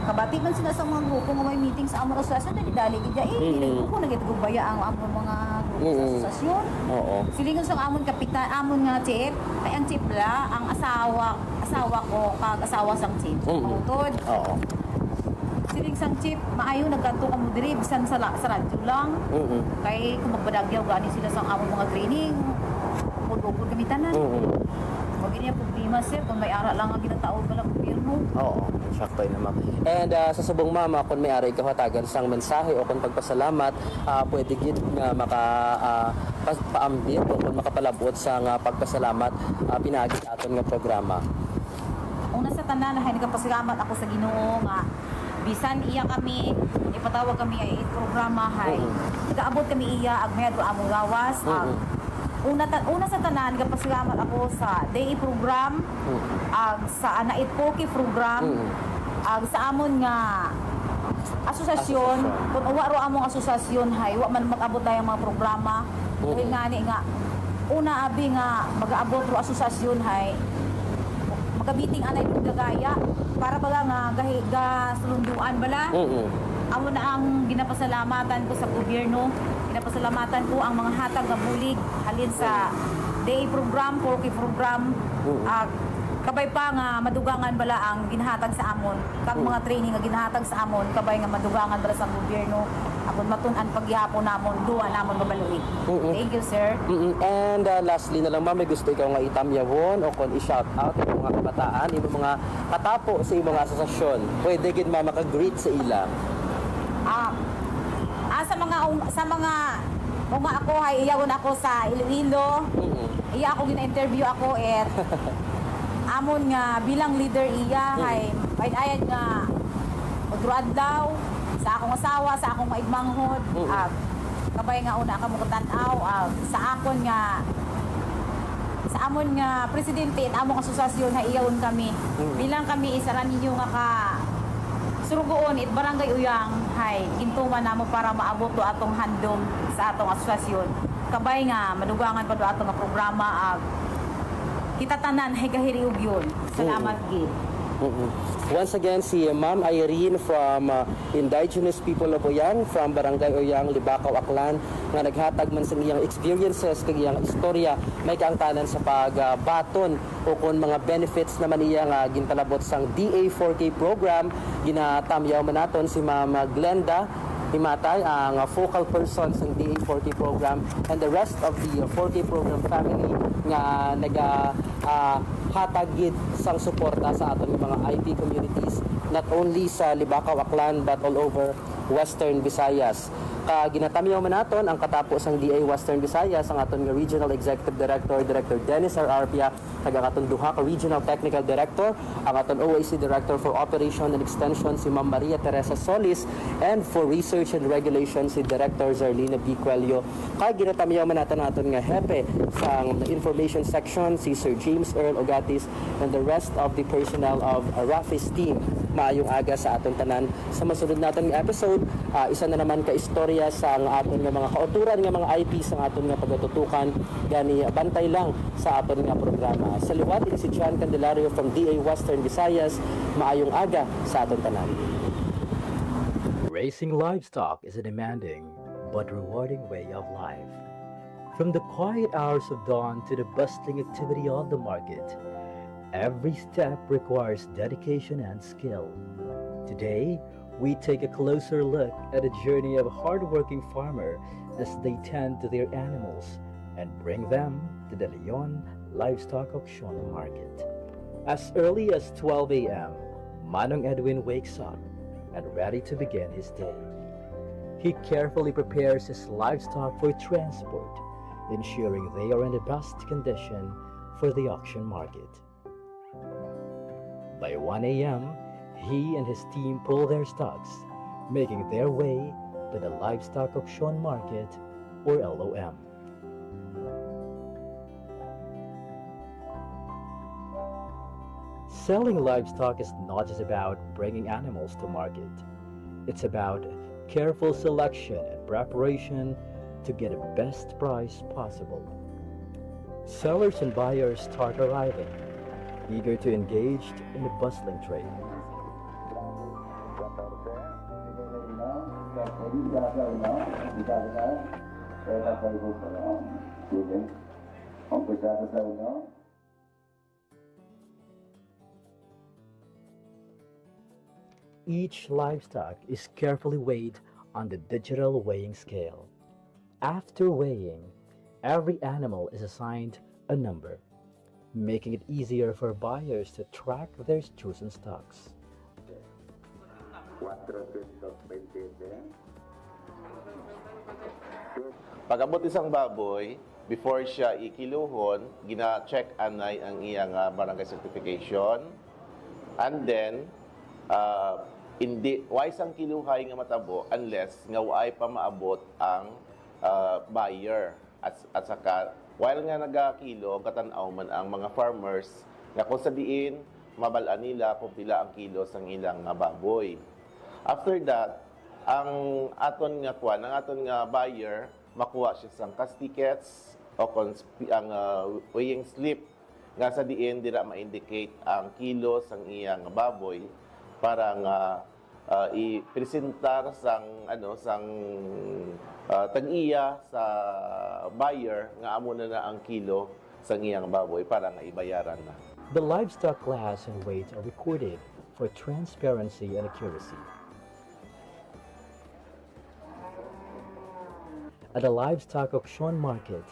kabati man sila sa mga grupo nga may meeting sa among asosasyon, dali gid dili ko nagitugubaya ang among mga grupo sa asosasyon. Oo. Silingon sa amon kapitan, amon nga chief, ay ang chief la, ang asawa ko, kag asawa sang chief. Utod. Oo. Siling sang chief, maayo nagkanto ka mo diri bisan sa radyo lang. Kay kung magbadagyaw gani sila sa amon mga training, pudugod kami tanan. Wag niya problema sir kung may ara lang ang ginataod bala gobyerno. Oo, sakto na ma'am. And sa subong mama, kung may ari kahatagan sang mensahe o kung pagpasalamat, pwede gid nga paambit o kung makapalabot sa nga pagpasalamat pinaagi aton nga programa. Una sa tanan, hay nagapasalamat ako sa Ginoo nga bisan iya kami, ipatawag kami ay programa hay. Nagaabot kami iya ag mayadto among gawas. Una sa tanan, nagapasalamat ako sa DA program, ag sa Naitpoki program, ag sa amon nga asosasyon. Kung uwa ro among asosasyon hay, wa man mag-abot tayo mga programa. Dahil nga una abi nga mag-abot ro asosasyon hay, magabiting anay kong gagaya para bala nga sulunduan bala. Amo na ang ginapasalamatan ko sa gobyerno, ginapasalamatan ko ang mga hatag nga bulig halin sa DA program, 4K program, kabay pa nga madugangan bala ang ginahatag sa amon, kag mga training nga ginahatag sa amon, kabay nga madugangan bala sa gobyerno, akon matun-an pagyapon namon, duwa namon mabaluig. Thank you sir. And lastly na lang ma'am, may gusto ikaw nga itamyawon o kung i-shout out ang mga kabataan, yung mga katapo sa iyong mga asosasyon. Pwede gid mama ka-greet sa ila. Sa mga kung ako hay iyawon ako sa Iloilo. Iya ako gina-interview ako amon nga bilang leader iya hay ayan nga magruad daw sa akong asawa, sa akong maigmanghod. Kabay nga una ka mo tan-aw sa akon nga sa amon nga presidente at among asosasyon na iyawon kami. Bilang kami isa ra ninyo nga ka surugoon it barangay Uyang hay gintuman namo para maabot to atong handom sa atong asosasyon. Kabay nga madugangan pa do atong nga programa kita tanan hay gahiriug yun. Salamat gid. Once again, si Ma'am Irene from Indigenous People of Oyang, from Barangay Oyang, Libacao, Aklan, nga naghatag man sa iyang experiences, kag iyang istorya, may kaangtanan sa pagbaton o kung mga benefits naman iya nga ginpalabot sang DA4K program, ginatamyaw man naton si Ma'am Glenda Himatay, ang focal person sa DA4K program, and the rest of the 4K program family nga hatagid sang suporta sa aton mga IP communities, not only sa Libacao, Aklan, but all over Western Visayas. Ginatamyaw man naton ang katapos ang DA Western Visayas ang aton nga Regional Executive Director, Director Dennis R. Arpia, kag ang aton duha ka Regional Technical Director, ang aton OAC Director for Operation and Extension si Ma'am Maria Teresa Solis, and for Research and Regulation si Director Zarlina B. Cuello. Ginatamyaw man naton ang aton nga hepe sa Information Section si Sir James Earl Ogatis, and the rest of the personnel of Rafi's team. Maayong aga sa aton tanan. Sa masunod naton nga episode, isa na naman ka istorya sa aton nga mga kauturan nga mga IP sa aton nga pagatutukan, gani bantay lang sa aton nga programa. Sa liwat, ini si John Candelario from DA Western Visayas. Maayong aga sa aton tanan. Raising livestock is a demanding but rewarding way of life. From the quiet hours of dawn to the bustling activity of the market, every step requires dedication and skill. Today, we take a closer look at the journey of a hardworking farmer as they tend to their animals and bring them to the Leon Livestock Auction Market. As early as 12 a.m., Manong Edwin wakes up and ready to begin his day. He carefully prepares his livestock for transport, ensuring they are in the best condition for the auction market. By 1 a.m., he and his team pull their stocks, making their way to the Livestock Auction Market, or LOM. Selling livestock is not just about bringing animals to market. It's about careful selection and preparation to get the best price possible. Sellers and buyers start arriving, eager to engage in the bustling trade. Each livestock is carefully weighed on the digital weighing scale. After weighing, every animal is assigned a number, making it easier for buyers to track their chosen stocks. Pag-abot isang baboy, before siya ikiluhon, gina-check anay ang iyang barangay certification. And then, hindi, why isang kiluhay nga matabo unless nga waay pa maabot ang buyer. At saka, while nga nagakilo, katanaw man ang mga farmers nga kung sa diin, mabalaan nila kung pila ang kilos ang ilang baboy. After that, ang aton nga buyer, makuha siya sang cash tickets o ang weighing slip nga sa diin dira ma-indicate ang kilos ang iyang baboy para nga i-presentar sang tag-iya sa buyer nga amo na ang kilo sang iyang baboy para nga ibayaran na. The livestock class and weight are recorded for transparency and accuracy. At a livestock auction market,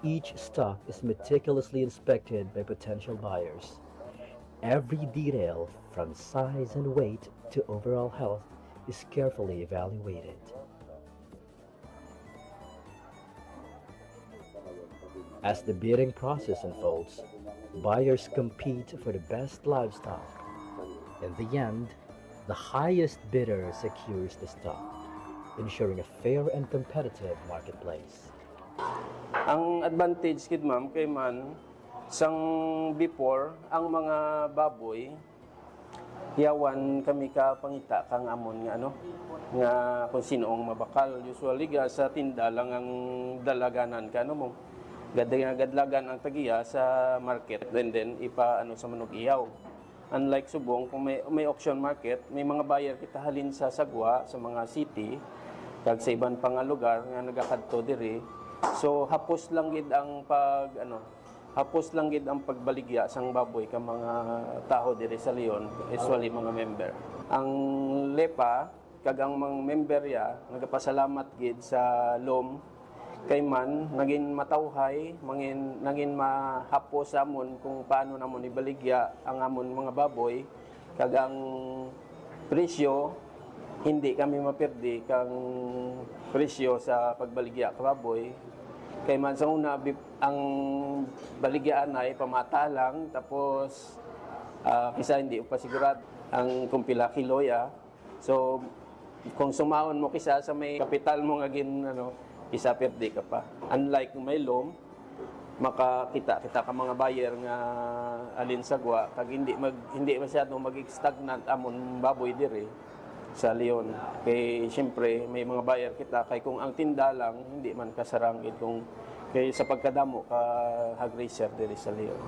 each stock is meticulously inspected by potential buyers. Every detail, from size and weight to overall health, is carefully evaluated. As the bidding process unfolds, buyers compete for the best livestock. In the end, the highest bidder secures the stock, ensuring a fair and competitive marketplace. Ang advantage kid ma'am kay man Sang before, ang mga baboy, yawan kami ka pangita kang amon nga ano, nga kung sino ang mabakal. Usually ga sa tinda lang ang dalaganan ka ano mo. Gadlagan ang tagiya sa market and then ipa ano sa manok iyaw. Unlike Subong, kung may auction market, may mga buyer kita halin sa Sagwa, sa mga city, kag sa iban pang lugar nga nagakadto diri. So hapos lang gid ang hapos lang gid ang pagbaligya sang baboy ka mga tao diri sa Leon, usually mga member. Ang LEPA kag ang mga member ya nagapasalamat gid sa LOM kay man naging matawhay, naging mahapos amon kung paano namon ibaligya ang amon mga baboy kag ang presyo hindi kami mapirdi kang presyo sa pagbaligya ka baboy. Kay man sa una, ang baligyaan ay pamata lang, tapos kisa hindi pa sigurado ang kung pila kiloya. So, kung sumahon mo kisa sa may kapital mo nga kisa perdi ka pa. Unlike may LOM, makakita kita ka mga buyer nga alin sagwa, kag hindi masyadong mag-stagnant amon baboy diri sa Leon. Kay siyempre may mga buyer kita kay kung ang tinda lang hindi man kasarangit kung kay sa pagkadamo ka hag-racer diri sa Leon.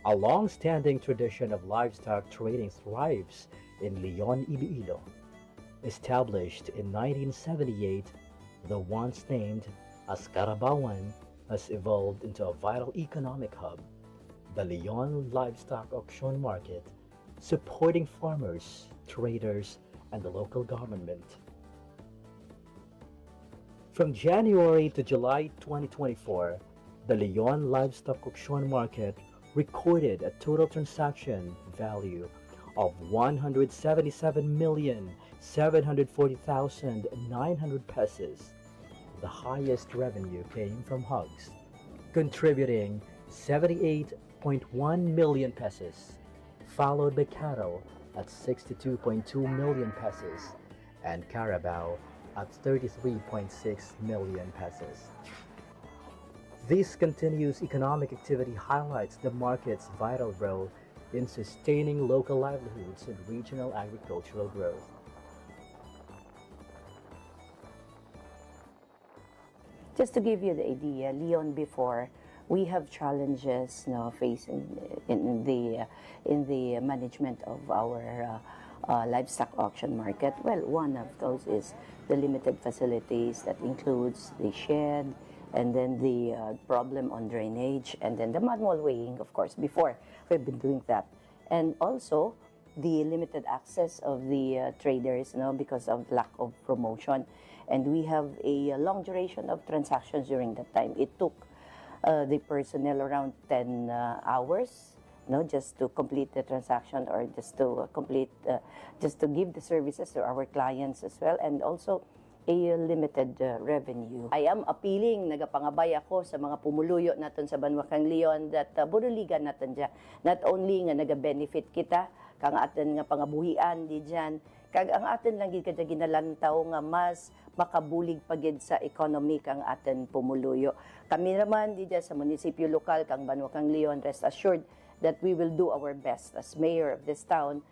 A long-standing tradition of livestock trading thrives in Leon, Iloilo. Established in 1978, the once named as Carabawan has evolved into a vital economic hub, the Leon Livestock Auction Market, supporting farmers, traders, and the local government. From January to July 2024, the Leon Livestock Auction Market recorded a total transaction value of 177,740,900 pesos. The highest revenue came from hogs, contributing 78.1 million pesos, followed by cattle at 62.2 million pesos, and carabao at 33.6 million pesos. This continuous economic activity highlights the market's vital role in sustaining local livelihoods and regional agricultural growth. Just to give you the idea, Leon before, we have challenges facing in the management of our livestock auction market. Well, one of those is the limited facilities that includes the shed, and then the problem on drainage, and then the manual weighing, of course. Before, we've been doing that. And also, the limited access of the traders, because of lack of promotion. And we have a long duration of transactions during that time. It took the personnel around 10 hours, just to complete the transaction, or just to just to give the services to our clients as well, and also a limited revenue. I am appealing, nagapangabay ako sa mga pumuluyo natin sa Banwakang Leon that buruligan natin dyan. Not only nga naga-benefit kita, kang atin nga pangabuhian di dyan, kag ang atin lang gid kadya ginalantaw nga mas makabulig pagid sa economy kang atin pumuluyo. Kami naman di dyan sa munisipyo lokal kang Banwakang Leon, rest assured that we will do our best as mayor of this town.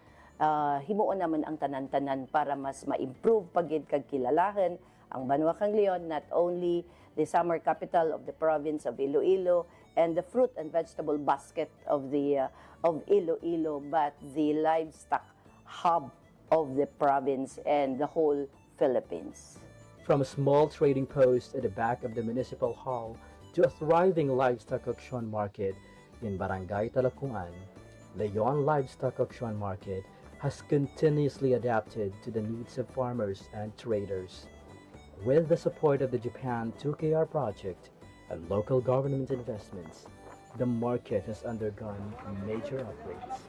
Himuon naman ang tanan-tanan para mas ma-improve pagid kag kilalahan ang Banwakang Leon, not only the summer capital of the province of Iloilo and the fruit and vegetable basket of the of Iloilo, but the livestock hub of the province and the whole Philippines. From a small trading post at the back of the municipal hall to a thriving livestock auction market in Barangay Talakungan, Leon Livestock Auction Market has continuously adapted to the needs of farmers and traders. With the support of the Japan 2KR project and local government investments, the market has undergone major upgrades.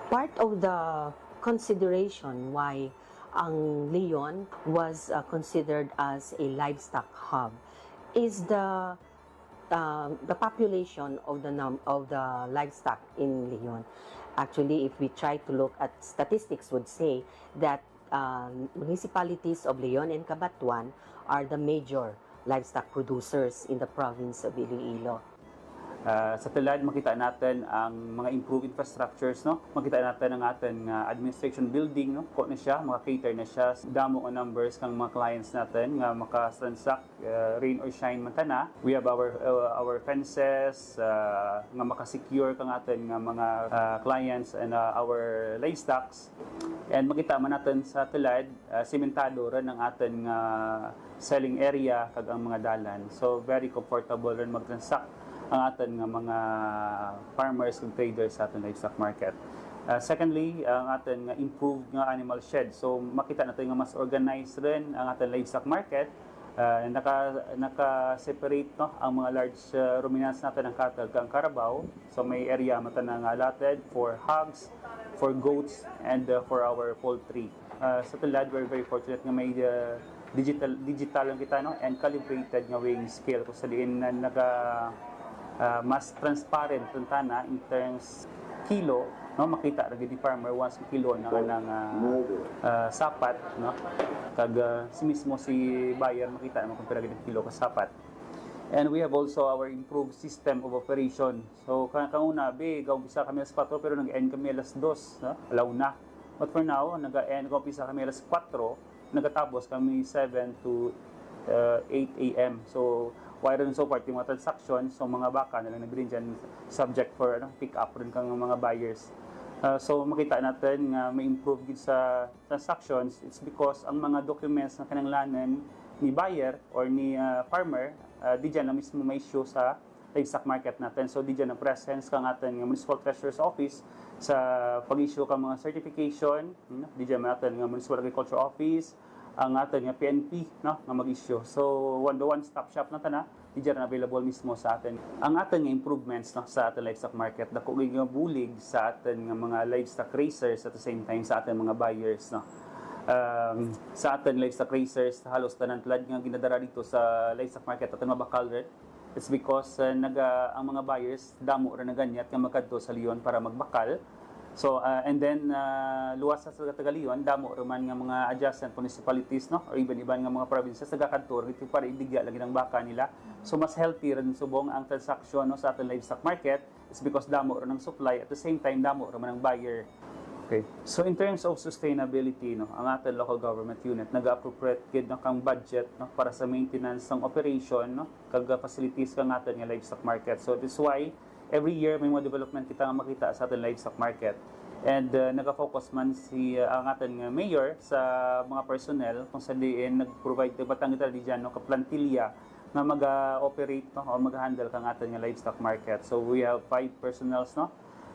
Part of the consideration why ang Leon was considered as a livestock hub is the population of the livestock in Leon. Actually, if we try to look at statistics, would say that municipalities of Leon and Cabanatuan are the major livestock producers in the province of Iloilo. Sa Talad, makita natin ang mga improved infrastructures, no? Makita natin ang ating administration building, no? Ko na siya, maka-cater na siya. Damo ang numbers ng mga clients natin nga maka-transact, rain or shine man tana. We have our fences, nga maka-secure kang atin nga mga clients and our livestocks. And makita man natin sa Talad, sementado rin ang ating selling area kag ang mga dalan. So very comfortable rin mag-transact ang atin nga mga farmers and traders sa ating livestock market. Secondly, ang atin nga improved nga animal shed. So makita natin nga mas organized rin ang ating livestock market. Naka-separate no ang mga large ruminants natin ng cattle kang Carabao. So may area mata na nga allotted for hogs, for goats, and for our poultry. Sa Talad, we're very fortunate nga may digital lang kita no and calibrated nga weighing scale kung sa diin na mas transparent ang tana in terms kilo, no, makita ra gid ni farmer once kilo na kanang sapat, no, kag si mismo si buyer makita naman kung pila gid kilo ka sapat. And we have also our improved system of operation. So kauna gaumpisa kami alas 4 pero nag-end kami alas 2, no, alaw na. But for now nag-end gaumpisa kami alas 4, nagatapos kami 7 to 8 a.m. So wire and so forth, yung mga transactions, so mga baka na lang nagbilin dyan, subject for pick up rin kang mga buyers. So makita natin nga may improve din sa transactions, it's because ang mga documents na kinanglanan ni buyer or ni farmer, di dyan na mismo may issue sa livestock market natin. So di dyan ang presence kang ating Municipal Treasurer's Office sa pag-issue kang mga certification, di dyan natin ng Municipal Agriculture Office, ang ating PNP, no, nga mag-issue. So one-stop shop na tana, di dyan available mismo sa atin. Ang ating improvements no, sa ating livestock market, dako nga bulig sa ating mga livestock raisers at the same time sa ating mga buyers. No. Sa ating livestock raisers, halos tanan Talad nga ginadara dito sa livestock market at mabakal rin. It's because ang mga buyers damo ra na ganyat nga magkadto sa Leon para magbakal. So and then luwas sa Tagalion damo man nga mga adjacent municipalities no or even iban nga mga provinces nagakantor dito para idigya lagi ng baka nila. So mas healthy rin subong ang transaction no sa ating livestock market is because damo rin ng supply at the same time damo rin ng buyer. Okay. So in terms of sustainability no ang ating local government unit nag-appropriate gid no kang budget no para sa maintenance ng operation no kag facilities kang ating nga livestock market. So this is why every year may mga development kita nga makita sa ating livestock market. And nag-focus man ang ating mayor sa mga personnel kung sa diin nag-provide batang kita diyan no ka plantilya na mag-operate no o mag-handle kang ating livestock market. So we have 5 personnels no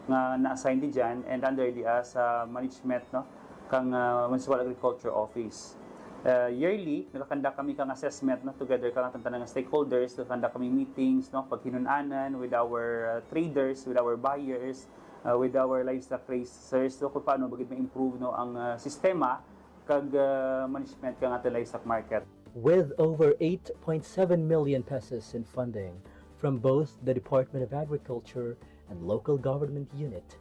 nga na-assign diyan and under the sa management no kang Municipal Agriculture Office. Yearly, nakakanda kami kang assessment no, together kang ating tanang stakeholders, nakakanda kami meetings, no, paghinunanan with our traders, with our buyers, with our livestock raisers, so kung paano bagid ma-improve no, ang sistema kag management kang ating livestock market. With over 8.7 million pesos in funding from both the Department of Agriculture and local government unit,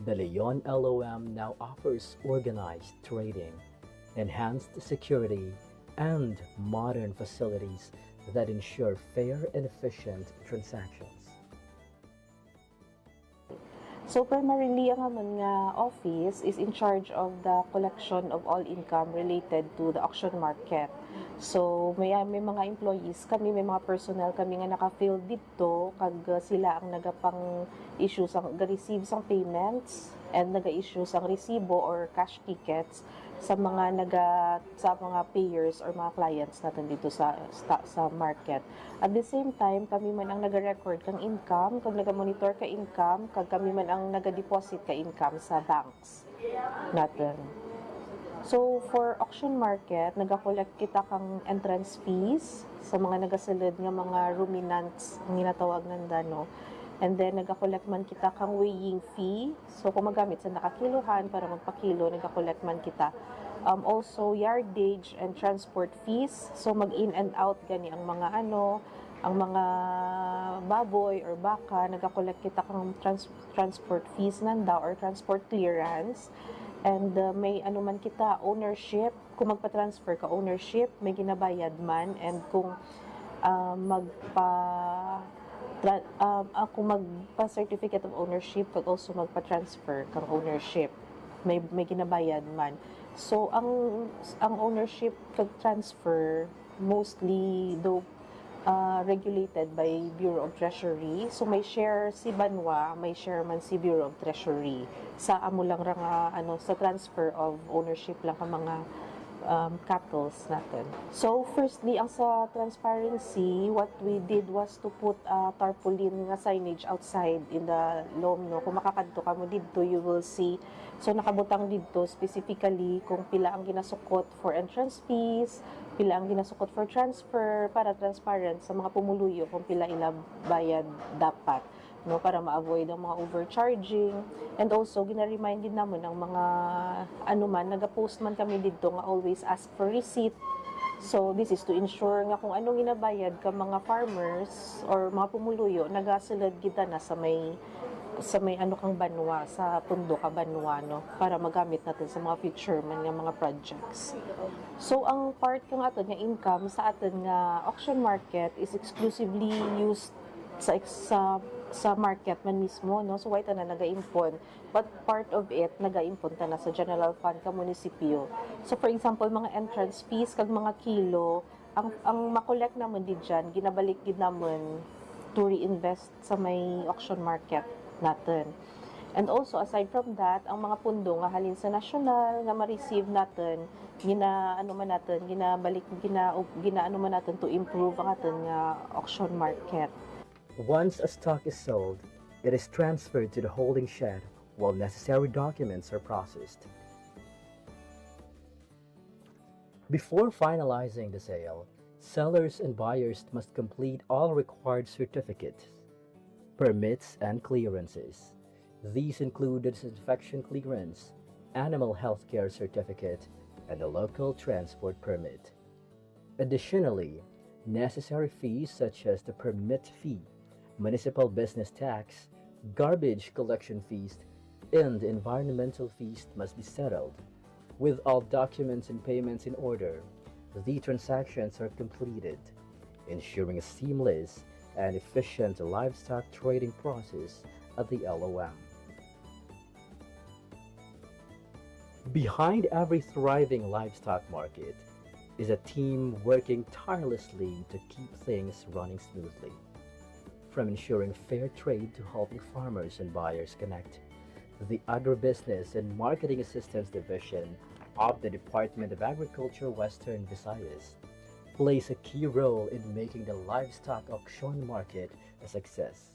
the Leon LOM now offers organized trading, enhanced security, and modern facilities that ensure fair and efficient transactions. So primarily ang amon nga office is in charge of the collection of all income related to the auction market. So may mga employees kami, may mga personnel kami nga naka-field dito kag sila ang nagapang issue sang receive sang payments and naga-issue sang resibo or cash tickets sa mga payers or mga clients natin dito sa market. At the same time, kami man ang naga-record kang income, kag naga-monitor ka income, kag kami man ang naga-deposit ka income sa banks natin. So for auction market, naga-collect kita kang entrance fees sa mga nagasulod nga mga ruminants ang ginatawag nanda no. And then, nag-collect man kita kang weighing fee. So, kung magamit sa nakakiluhan para magpakilo, nag-collect man kita. Also, yardage and transport fees. So, mag-in and out gani ang mga ang mga baboy or baka, nag-collect kita kang transport fees nanda or transport clearance. And may ano man kita, ownership, kung magpa-transfer ka, ownership, may ginabayad man, and kung kung magpa-certificate of ownership, pag also magpa-transfer kang ownership, may ginabayad man. So, ang ownership kag transfer, mostly though regulated by Bureau of Treasury. So, may share si Banwa, may share man si Bureau of Treasury. Sa amo lang sa transfer of ownership lang ang mga cattles natin. So, firstly, ang sa transparency, what we did was to put tarpaulin nga signage outside in the loam, no? Kung makakadto ka mo dito, you will see. So, nakabutang dito specifically kung pila ang ginasukot for entrance fees, pila ang ginasukot for transfer, para transparent sa mga pumuluyo kung pila ila bayad dapat, no, para ma-avoid ang mga overcharging. And also gina-remind din naman ng mga nagapost man kami dito nga always ask for receipt. So this is to ensure nga kung anong ginabayad ka mga farmers or mga pumuluyo, nagasulod kita na sa may kang banwa, sa pundo ka banwa, no, para magamit natin sa mga future man nga mga projects. So ang part ng aton nga income sa aton nga auction market is exclusively used sa market man mismo, no. So why ta na nagaimpon, but part of it nagaimpon ta na sa general fund ka munisipyo. So for example, mga entrance fees kag mga kilo, ang makolek naman di dyan, ginabalik gid namon to reinvest sa may auction market natin. And also, aside from that, ang mga pundo nga halin sa national nga ma-receive natin, ginaano man natin to improve ang aton nga auction market. Once a stock is sold, it is transferred to the holding shed while necessary documents are processed. Before finalizing the sale, sellers and buyers must complete all required certificates, permits, and clearances. These include the disinfection clearance, animal health care certificate, and a local transport permit. Additionally, necessary fees such as the permit fee, municipal business tax, garbage collection fees, and environmental fees must be settled. With all documents and payments in order, the transactions are completed, ensuring a seamless and efficient livestock trading process at the LOM. Behind every thriving livestock market is a team working tirelessly to keep things running smoothly. From ensuring fair trade to helping farmers and buyers connect, the Agribusiness and Marketing Assistance Division of the Department of Agriculture Western Visayas plays a key role in making the livestock auction market a success.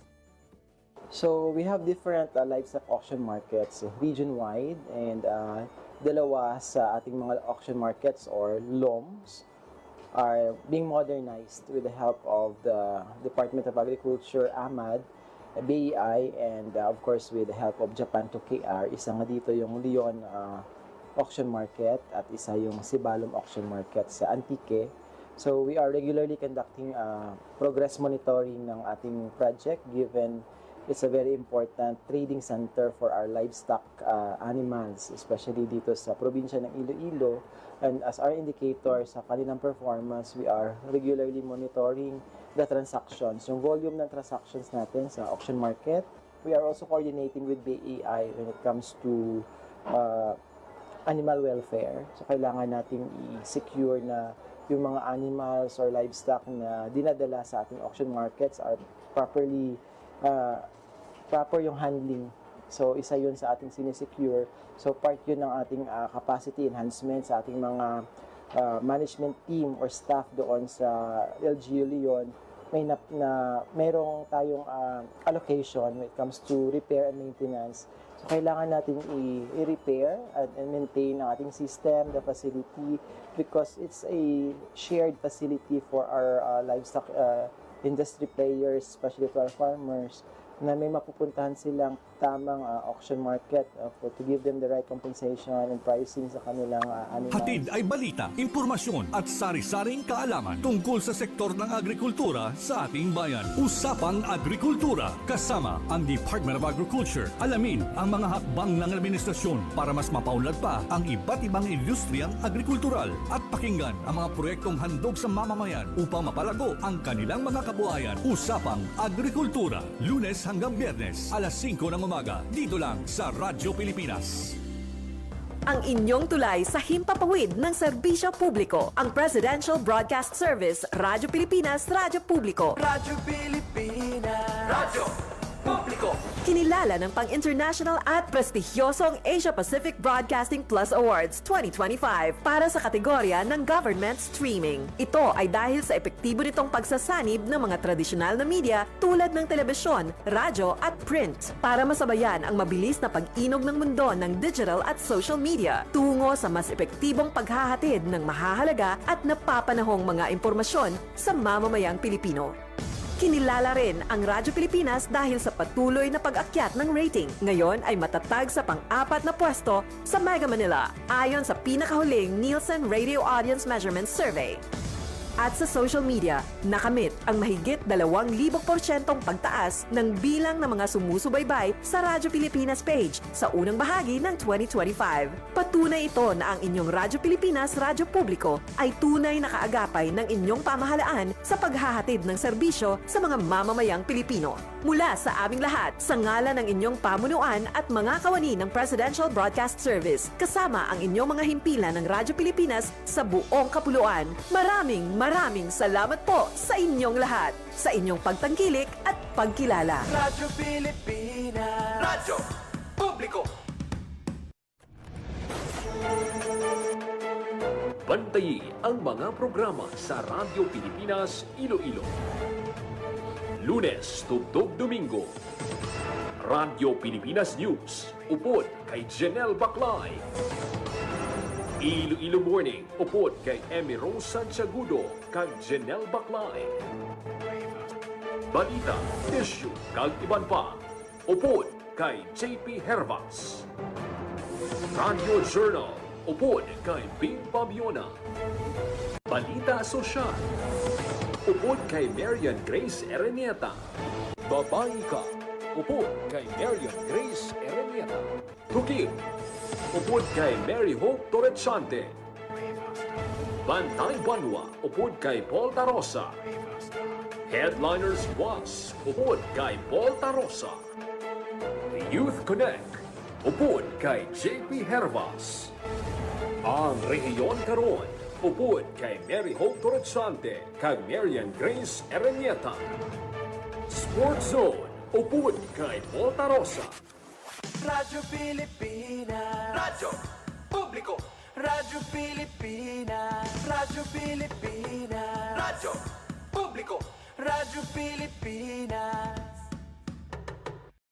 So we have different livestock auction markets region-wide, and dalawa sa ating mga auction markets or LOMs are being modernized with the help of the Department of Agriculture, AMAD, BEI, and of course with the help of Japan to KR. Isa nga dito yung Leon auction market at isa yung Sibalom auction market sa Antique. So we are regularly conducting progress monitoring ng ating project, given it's a very important trading center for our livestock animals, especially dito sa probinsya ng Iloilo. And as our indicator sa kanilang performance, we are regularly monitoring the transactions, yung volume ng transactions natin sa auction market. We are also coordinating with BEI when it comes to animal welfare. So kailangan nating i-secure na yung mga animals or livestock na dinadala sa ating auction markets are properly proper yung handling. So isa yun sa ating sinesecure. So part yun ng ating capacity enhancement sa ating mga management team or staff doon sa LGU Leon. Mayroong tayong allocation when it comes to repair and maintenance. So kailangan natin i-repair and maintain ang ating system, the facility, because it's a shared facility for our livestock industry players, especially to our farmers, na may mapupuntahan silang tamang auction market to give them the right compensation and pricing sa kanilang animals. Hatid ay balita, impormasyon at sari-saring kaalaman tungkol sa sektor ng agrikultura sa ating bayan. Usapang Agrikultura kasama ang Department of Agriculture. Alamin ang mga hakbang ng administrasyon para mas mapaunlad pa ang iba't ibang industriyang agrikultural at pakinggan ang mga proyektong handog sa mamamayan upang mapalago ang kanilang mga kabuhayan. Usapang Agrikultura, Lunes hanggang Biyernes, alas 5 ng umaga, dito lang sa Radyo Pilipinas. Ang inyong tulay sa himpapawid ng serbisyo publiko. Ang Presidential Broadcast Service, Radyo Pilipinas, Radyo Publiko. Radyo Pilipinas. Radyo Publiko. Kinilala ng pang-international at prestigyosong Asia Pacific Broadcasting Plus Awards 2025 para sa kategorya ng Government Streaming. Ito ay dahil sa epektibo nitong pagsasanib ng mga tradisyonal na media tulad ng telebisyon, radyo at print para masabayan ang mabilis na pag-inog ng mundo ng digital at social media tungo sa mas epektibong paghahatid ng mahahalaga at napapanahong mga impormasyon sa mamamayang Pilipino. Kinilala rin ang Radyo Pilipinas dahil sa patuloy na pag-akyat ng rating. Ngayon ay matatag sa pang-4 na pwesto sa Mega Manila ayon sa pinakahuling Nielsen Radio Audience Measurement Survey. At sa social media, nakamit ang mahigit 2,000% pagtaas ng bilang ng mga sumusubaybay sa Radyo Pilipinas page sa unang bahagi ng 2025. Patunay ito na ang inyong Radyo Pilipinas Radyo Publiko ay tunay na kaagapay ng inyong pamahalaan sa paghahatid ng serbisyo sa mga mamamayang Pilipino. Mula sa aming lahat, sa ngalan ng inyong pamunuan at mga kawani ng Presidential Broadcast Service, kasama ang inyong mga himpilan ng Radyo Pilipinas sa buong kapuluan. Maraming salamat po sa inyong lahat, sa inyong pagtangkilik at pagkilala. Radyo Pilipinas. Radyo Publiko. Bantayi ang mga programa sa Radyo Pilipinas Iloilo. Lunes tugtog Domingo. Radyo Pilipinas News. Upod kay Janelle Baclay. Iloilo Morning. Upod kay Emmy Rose Santiagudo kag Janelle Baclay. Balita, issue kag iban pa. Upod kay JP Hervas. Radio Journal. Upod kay Bing Pabiona. Balita Sosyal. Upod kay Marian Grace Erenieta. Babae Ka. Upod kay Marian Grace Erenieta. Tukil. Upod kay Mary Hope Torrechante. Bantay Banwa. Upod kay Paul Tarosa. Headliners Boss. Upod kay Paul Tarosa. Youth Connect. Upod kay JP Hervas. Ang Rehiyon Karon. Upod kay Mary Hope Torrechante kag Marian Grace Erenieta. Sports Zone. Upod kay Paul Tarosa. Radyo Pilipinas. Radyo Publiko. Radyo Pilipinas. Radyo Pilipinas. Radyo Publiko. Radyo Pilipinas.